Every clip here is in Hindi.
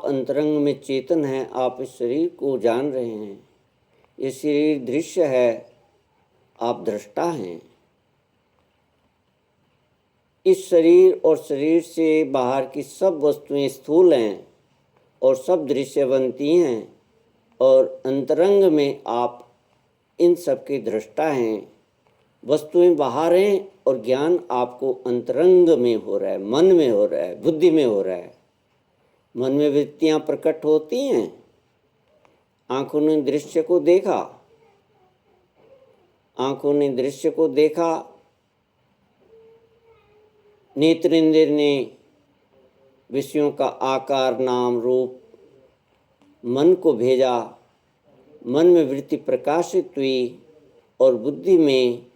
अंतरंग में चेतन हैं, आप इस शरीर को जान रहे हैं। ये शरीर दृश्य है, आप दृष्टा हैं। इस शरीर और शरीर से बाहर की सब वस्तुएं स्थूल हैं और सब दृश्यवंती हैं, और अंतरंग में आप इन सब के दृष्टा हैं। वस्तुएं बाहर हैं और ज्ञान आपको अंतरंग में हो रहा है, मन में हो रहा है, बुद्धि में हो रहा है। मन में वृत्तियां प्रकट होती हैं, आंखों ने दृश्य को देखा, आंखों ने दृश्य को देखा, नेत्रेंद्र ने विषयों का आकार नाम रूप मन को भेजा, मन में वृत्ति प्रकाशित हुई और बुद्धि में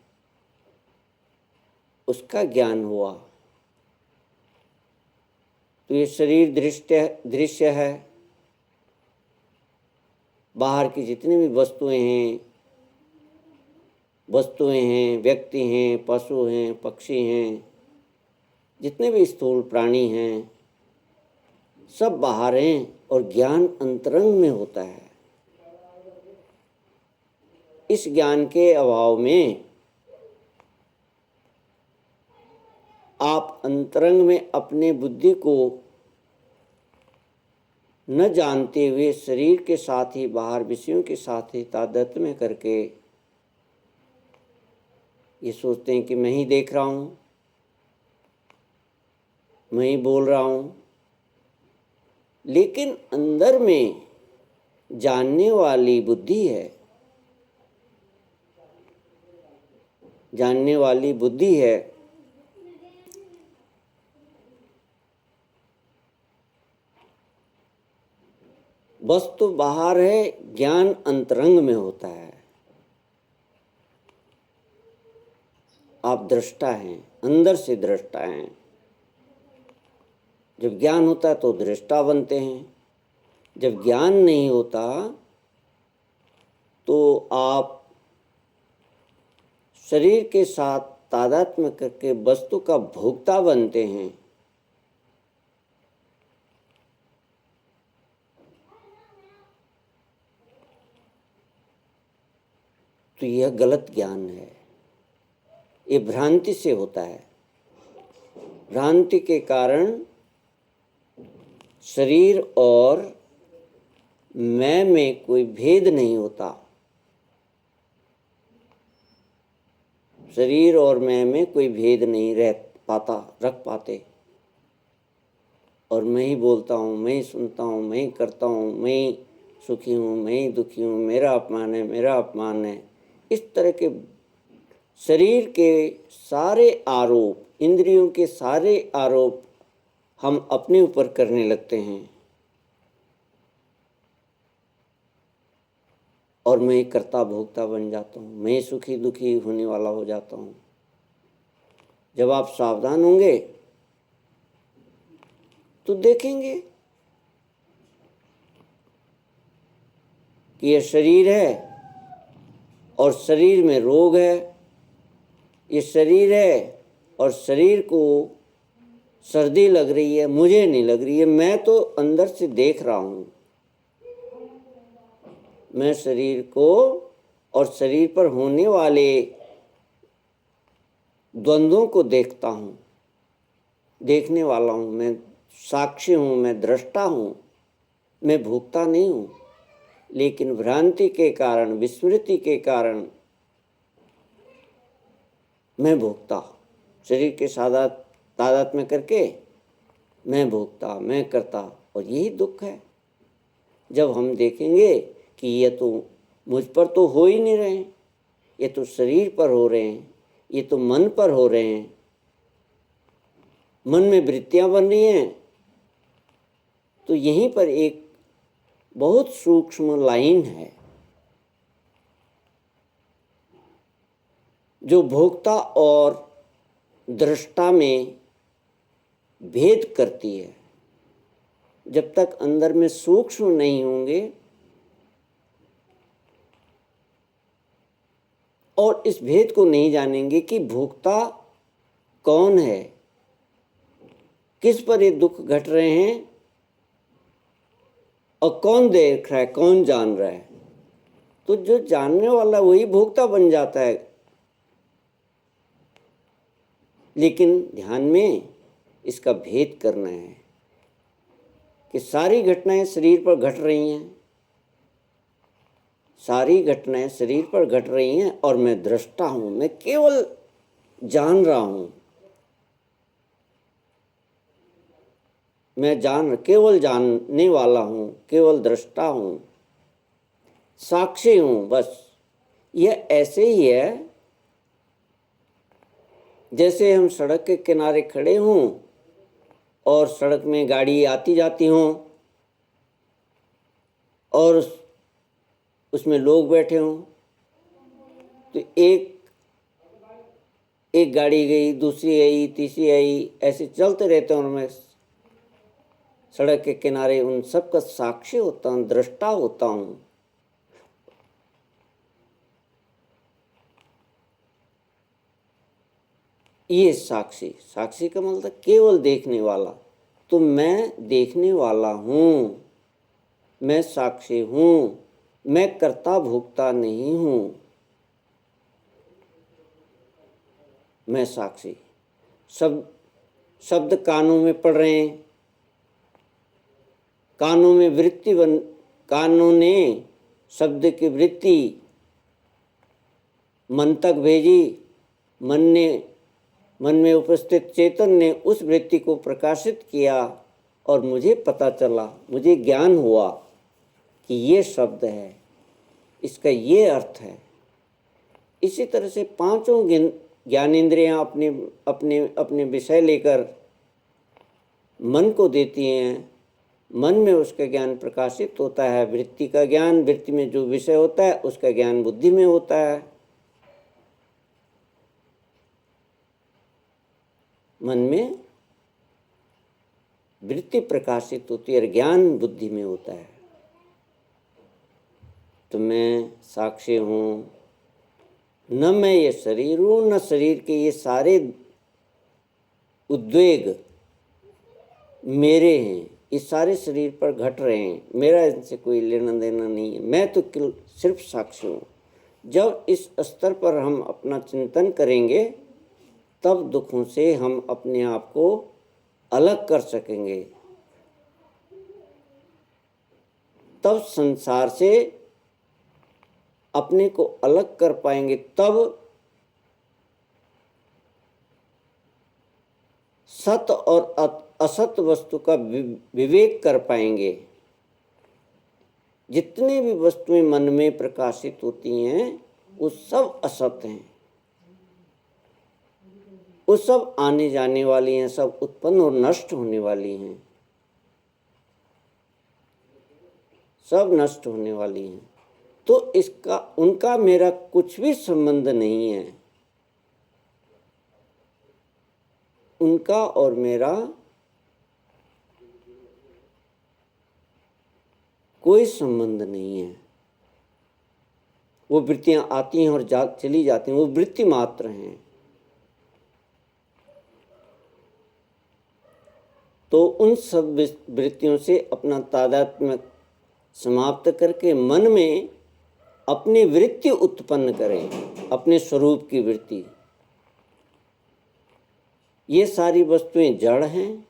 उसका ज्ञान हुआ। तो ये शरीर दृश्य है। बाहर की जितनी भी वस्तुएं हैं, व्यक्ति हैं, पशु हैं, पक्षी हैं, जितने भी स्थूल प्राणी हैं, सब बाहर हैं और ज्ञान अंतरंग में होता है। इस ज्ञान के अभाव में आप अंतरंग में अपने बुद्धि को न जानते हुए शरीर के साथ ही, बाहर विषयों के साथ ही तादात्म्य में करके ये सोचते हैं कि मैं ही देख रहा हूँ, मैं ही बोल रहा हूँ। लेकिन अंदर में जानने वाली बुद्धि है, जानने वाली बुद्धि है। वस्तु बाहर है, ज्ञान अंतरंग में होता है। आप दृष्टा हैं, अंदर से दृष्टा हैं। जब ज्ञान होता है तो दृष्टा बनते हैं। जब ज्ञान नहीं होता तो आप शरीर के साथ तादात्म्य करके वस्तु का भोक्ता बनते हैं। तो यह गलत ज्ञान है, ये भ्रांति से होता है। भ्रांति के कारण शरीर और मैं में कोई भेद नहीं होता। शरीर और मैं में कोई भेद नहीं रख पाते। और मैं ही बोलता हूँ, मैं ही सुनता हूँ, मैं ही करता हूँ, मैं ही सुखी हूँ, मैं ही दुखी हूँ, मेरा अपमान है, मेरा अपमान है। इस तरह के शरीर के सारे आरोप, इंद्रियों के सारे आरोप हम अपने ऊपर करने लगते हैं और मैं कर्ता भोक्ता बन जाता हूँ, मैं सुखी दुखी होने वाला हो जाता हूँ। जब आप सावधान होंगे तो देखेंगे कि यह शरीर है और शरीर में रोग है, ये शरीर है और शरीर को सर्दी लग रही है, मुझे नहीं लग रही है, मैं तो अंदर से देख रहा हूँ। मैं शरीर को और शरीर पर होने वाले द्वंद्वों को देखता हूँ, देखने वाला हूँ। मैं साक्षी हूँ, मैं दृष्टा हूँ, मैं भोक्ता नहीं हूँ। लेकिन भ्रांति के कारण, विस्मृति के कारण मैं भोक्ता, शरीर के तादात्म्य करके मैं भोक्ता, मैं करता। और यही दुख है। जब हम देखेंगे कि ये तो मुझ पर तो हो ही नहीं रहे हैं, ये तो शरीर पर हो रहे हैं, ये तो मन पर हो रहे हैं, मन में वृत्तियां बन रही हैं, तो यहीं पर एक बहुत सूक्ष्म लाइन है जो भोक्ता और दृष्टा में भेद करती है। जब तक अंदर में सूक्ष्म नहीं होंगे और इस भेद को नहीं जानेंगे कि भोक्ता कौन है, किस पर ये दुख घट रहे हैं, और कौन देख रहा है, कौन जान रहा है? तो जो जानने वाला वही भोक्ता बन जाता है। लेकिन ध्यान में इसका भेद करना है कि सारी घटनाएं शरीर पर घट रही हैं, सारी घटनाएं शरीर पर घट रही हैं और मैं दृष्टा हूं, मैं केवल जान रहा हूं, मैं केवल जानने वाला हूं, केवल दृष्टा हूं, साक्षी हूं। बस यह ऐसे ही है जैसे हम सड़क के किनारे खड़े हों और सड़क में गाड़ी आती जाती हों और उसमें लोग बैठे हों। तो एक गाड़ी गई, दूसरी आई, तीसरी आई, ऐसे चलते रहते हैं और मैं सड़क के किनारे उन सब का साक्षी होता हूँ, दृष्टा होता हूँ। ये साक्षी का मतलब केवल देखने वाला। तो मैं देखने वाला हूँ, मैं साक्षी हूँ, मैं कर्ता भोक्ता नहीं हूँ, मैं साक्षी। शब्द कानों में पड़ रहे हैं, कानों ने शब्द की वृत्ति मन तक भेजी, मन में उपस्थित चेतन ने उस वृत्ति को प्रकाशित किया और मुझे पता चला, मुझे ज्ञान हुआ कि ये शब्द है, इसका ये अर्थ है। इसी तरह से पांचों ज्ञानेंद्रियां अपने अपने अपने विषय लेकर मन को देती हैं, मन में उसका ज्ञान प्रकाशित होता है। वृत्ति का ज्ञान, वृत्ति में जो विषय होता है उसका ज्ञान बुद्धि में होता है। मन में वृत्ति प्रकाशित होती है और ज्ञान बुद्धि में होता है। तो मैं साक्षी हूँ, न मैं ये शरीर हूँ, न शरीर के ये सारे उद्वेग मेरे हैं, ये सारे शरीर पर घट रहे हैं, मेरा इनसे कोई लेना देना नहीं है, मैं तो सिर्फ साक्षी हूँ। जब इस स्तर पर हम अपना चिंतन करेंगे तब दुखों से हम अपने आप को अलग कर सकेंगे, तब संसार से अपने को अलग कर पाएंगे, तब सत और असत वस्तु का विवेक कर पाएंगे। जितनी भी वस्तुएं मन में प्रकाशित होती हैं वो सब असत हैं, वो सब आने जाने वाली हैं, सब उत्पन्न और नष्ट होने वाली हैं, सब नष्ट होने वाली हैं। तो उनका मेरा कुछ भी संबंध नहीं है, उनका और मेरा कोई संबंध नहीं है। वो वृत्तियां आती हैं और चली जाती हैं, वो वृत्ति मात्र हैं। तो उन सब वृत्तियों से अपना तादात्म्य समाप्त करके मन में अपनी वृत्ति उत्पन्न करें, अपने स्वरूप की वृत्ति। ये सारी वस्तुएं जड़ हैं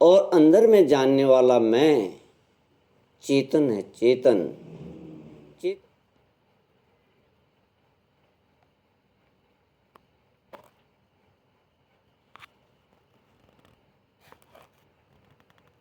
और अंदर में जानने वाला मैं चेतन है, चेतन।